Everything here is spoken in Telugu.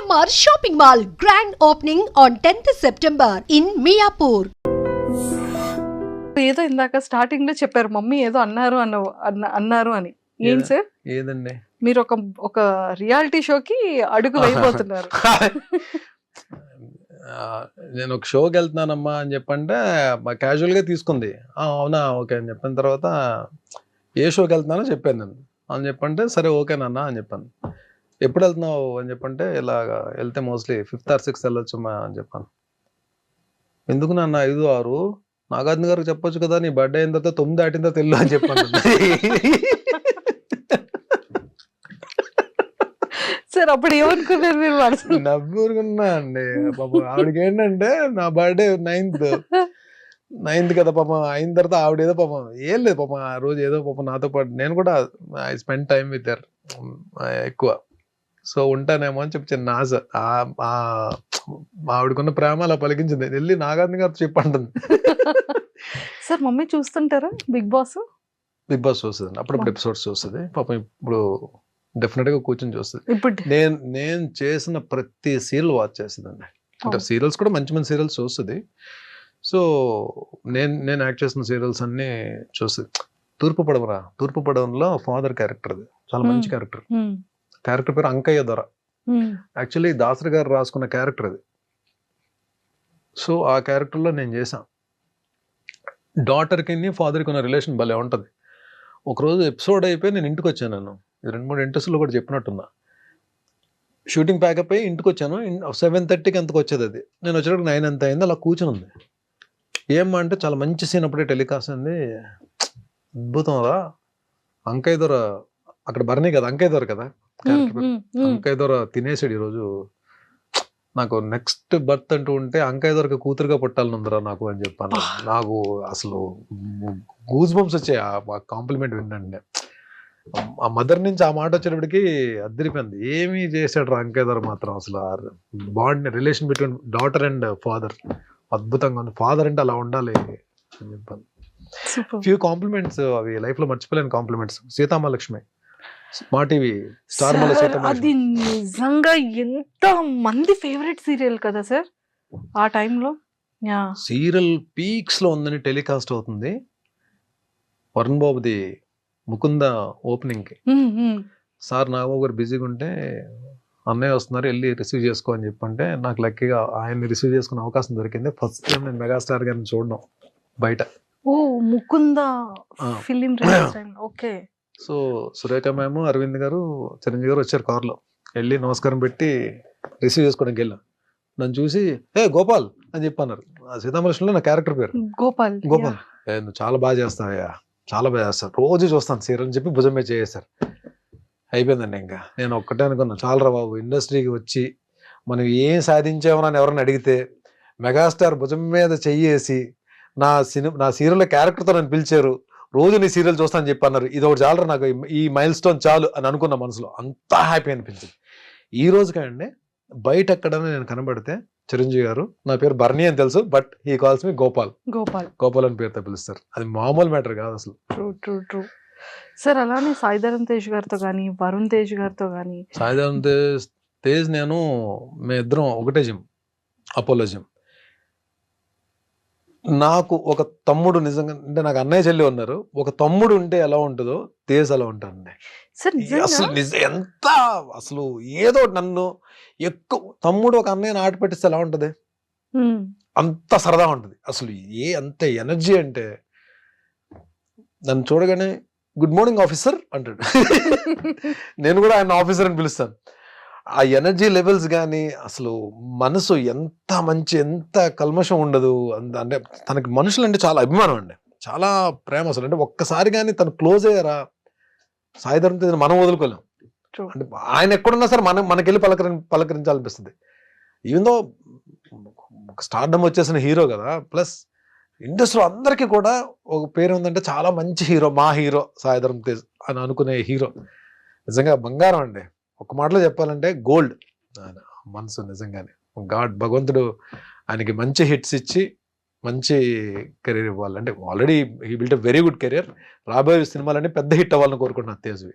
CMR shopping mall grand opening on 10th September in Miyapur. ఏదో ఇందాక స్టార్టింగ్ లో చెప్పారు మమ్మీ ఏదో అన్నారు అని. ఏం సార్? ఏదండి? మీరు ఒక రియాలిటీ షోకి అడుగు వేయబోతున్నారు. నేను ఒక షోకి వెళ్తున్నానమ్మా అని చెప్పంటే క్యాజువల్ గా తీసుకుంది. అవునా, ఓకే అని చెప్పిన తర్వాత ఏ షోకి వెళ్తున్నానో చెప్పాను నేను. అని చెప్పంటే సరే ఓకేనన్నా అని చెప్పాను. ఎప్పుడు వెళ్తున్నావు అని చెప్పంటే ఇలాగా వెళ్తే మోస్ట్లీ 5th or 6th వెళ్ళొచ్చమ్మా అని చెప్పాను. ఎందుకు నాన్న 5, 6 నాగార్జున గారికి చెప్పొచ్చు కదా, నీ బర్త్డే అయిన తర్వాత 9 దాటిన తర్వాత వెళ్ళు అని చెప్పాను. సార్ అప్పుడు ఏమనుకున్నారు మీరు? నవ్వుకున్నా అండి. పాపం ఆవిడకి ఏంటంటే నా బర్త్డే 9th కదా పాపం. అయిన తర్వాత ఆవిడ ఏదో పాపం ఏం లేదు పాపం ఆ రోజు ఏదో పాపం నాతో పాటు నేను కూడా I spend time with their ఎక్కువ. సో ఉంటానేమో అని చెప్పి చిన్న ఆశ. ఆవిడకున్న ప్రేమ అలా పలికించింది. వెళ్ళి నాగార్జున గారు చెప్పంటుంది. సార్ మమ్మీ చూస్తుంటారా బిగ్ బాస్? బిగ్ బాస్ చూస్తుంది, అప్పుడప్పుడు ఎపిసోడ్స్ చూస్తుంది. పాపం ఇప్పుడు డెఫినెట్ గా కూర్చొని చూస్తుంది. ఇప్పుడు నేను చేసిన ప్రతి సీరియల్ వాచ్ చేస్తుందండి. అంటే సీరియల్స్ కూడా మంచి మంచి సీరియల్స్ చూస్తుంది. సో నేను యాక్ట్ చేసిన సీరియల్స్ అన్ని చూస్తుంది. తూర్పు పడవలో ఫాదర్ క్యారెక్టర్, అది చాలా మంచి క్యారెక్టర్. క్యారెక్టర్ పేరు అంకయ్య దొర. యాక్చువల్లీ దాసరి గారు రాసుకున్న క్యారెక్టర్ అది. సో ఆ క్యారెక్టర్ లో నేను చేశాను. డాటర్ కి ఫాదర్కి ఉన్న రిలేషన్ భలే ఉంటది. ఒకరోజు ఎపిసోడ్ అయిపోయి నేను ఇంటికి వచ్చాను. నేను 2-3 ఇంట్రెస్ట్లో కూడా చెప్పినట్టున్నా. షూటింగ్ ప్యాకప్ అయ్యి ఇంటికి వచ్చాను. 7:30కి ఎంతకు వచ్చేది అది. నేను వచ్చేటప్పుడు 9 ఎంత అయింది. అలా కూర్చుని ఉంది. ఏమ్మా అంటే చాలా మంచి సీన్ అప్పుడే టెలికాస్ట్ అయింది. అద్భుతం రా, అంకయ్య దొర అక్కడ బర్నీ కదా, అంకయ్య దొర కదా అంకయ్య దొర తినేసాడు ఈరోజు. నాకు నెక్స్ట్ బర్త్ అంటూ ఉంటే అంకయ్య దొరకి కూతురుగా పుట్టాలని ఉందిరా నాకు అని చెప్పాను. నాకు అసలు గూస్ బంప్స్ వచ్చాయి ఆ కాంప్లిమెంట్ వినండి. ఆ మదర్ నుంచి ఆ మాట వచ్చేటప్పటికి అద్దరిపోయింది. ఏమీ చేశాడు రా అంకయ్య దొర మాత్రం. అసలు bond relation between daughter and father అద్భుతంగా ఉంది. ఫాదర్ అంటే అలా ఉండాలి అని చెప్పాను. ఫ్యూ కాంప్లిమెంట్స్ అవి లైఫ్ లో మర్చిపోలేని కాంప్లిమెంట్స్. సీతామహాలక్ష్మి మా టీవీ స్టార్ మాలో అది నిజంగా ఎంత మంది ఫేవరెట్ సీరియల్ కదా సార్ ఆ టైంలో. సీరియల్ పీక్స్ లో ఉందని టెలికాస్ట్ అవుతుంది. వరుణ్ బాబుది ముకుంద ఓపెనింగ్ కి సార్ నాగబాబు గారు బిజీగా ఉంటే అన్నయ్య వస్తున్నారు వెళ్ళి రిసీవ్ చేసుకో అని చెప్పంటే నాకు లక్కీగా ఆయన్ని రిసీవ్ చేసుకునే అవకాశం దొరికింది. ఫస్ట్ టైం నేను మెగాస్టార్ గారిని చూడడం బయట. ఓ Mukunda film okay. So Surekha ma'am, Aravind గారు, చిరంజీవి గారు వచ్చారు కార్లో. వెళ్ళి నమస్కారం పెట్టి రిసీవ్ చేసుకోవడానికి వెళ్ళాం. నన్ను చూసి గోపాల్ అని చెప్పన్నారు. సీతామహాలక్ష్మిలో నా క్యారెక్టర్ పేరు గోపాల్. నువ్వు చాలా బాగా చేస్తావయ్యా, చాలా బాగా చేస్తాను, రోజు చూస్తాను సీరియల్ అని చెప్పి భుజం మీద చేసేసారు. అయిపోయిందండి. ఇంకా నేను ఒక్కటే అనుకున్నా, చాలరా బాబు ఇండస్ట్రీకి వచ్చి మనం ఏం సాధించామని ఎవరైనా అడిగితే మెగాస్టార్ భుజం మీద చెయ్యేసి నా సీరియల్ క్యారెక్టర్తో నన్ను పిలిచారు, రోజు నీ సీరియల్ చూస్తాను చెప్పి అన్నారు. ఇది ఒకటి చాలరా నాకు, ఈ మైల్ స్టోన్ చాలు అని అనుకున్న మనసులో. అంతా హ్యాపీ అనిపించింది. ఈ రోజు కండి బయట ఎక్కడైనా నేను కనబడితే చిరంజీవి గారు నా పేరు బర్నీ అని తెలుసు, బట్ హీ కాల్స్ మీ గోపాల్ అని పేరుతో పిలుస్తారు. అది మామూలు మ్యాటర్ కాదు అసలు. True sir. అలానే సాయిధరమ్ తేజ్ గారితో కానీ వరుణ్ తేజ్ గారితో కానీ. సాయిధరమ్ తేజ్ నేను మేమిద్దరం ఒకటే జిమ్, అపోలో జిమ్. నాకు ఒక తమ్ముడు నిజంగా అంటే నాకు అన్నయ్య చెల్లి ఉన్నారు. ఒక తమ్ముడు ఉంటే ఎలా ఉంటుందో తేజ్ అలా ఉంటానండి. అసలు ఎంత అసలు ఏదో నన్ను ఎక్కువ తమ్ముడు ఒక అన్నయ్యని ఆట పెట్టిస్తే ఎలా ఉంటది, అంత సరదా ఉంటది. అసలు అంత ఎనర్జీ అంటే నన్ను చూడగానే గుడ్ మార్నింగ్ ఆఫీసర్ అంటాడు. నేను కూడా ఆయన ఆఫీసర్ అని పిలుస్తాను. ఆ ఎనర్జీ లెవెల్స్ కానీ అసలు మనసు ఎంత మంచి, ఎంత కల్మషం ఉండదు. అంటే తనకి మనుషులు అంటే చాలా అభిమానం అండి, చాలా ప్రేమ. అసలు అంటే ఒక్కసారి కానీ తను క్లోజ్ అయ్యారా సాయిధరమ్ తేజ్ మనం వదులుకోలేం. అంటే ఆయన ఎక్కడున్నా సరే మనకెళ్ళి పలకరించాలనిపిస్తుంది. ఈవెందో స్టార్డమ్ వచ్చేసిన హీరో కదా, ప్లస్ ఇండస్ట్రీ అందరికీ కూడా ఒక పేరు ఉందంటే చాలా మంచి హీరో, మా హీరో సాయిధరమ్ తేజ్ అని అనుకునే హీరో నిజంగా బంగారం అండి. ఒక మాటలో చెప్పాలంటే గోల్డ్. మనసు నిజంగానే భగవంతుడు ఆయనకి మంచి హిట్స్ ఇచ్చి మంచి కెరీర్ ఇవ్వాలి. అంటే already he built a very good career. రాబోయే సినిమాలన్నీ పెద్ద హిట్ అవ్వాలని కోరుకుంటున్నాను తేజ్వి.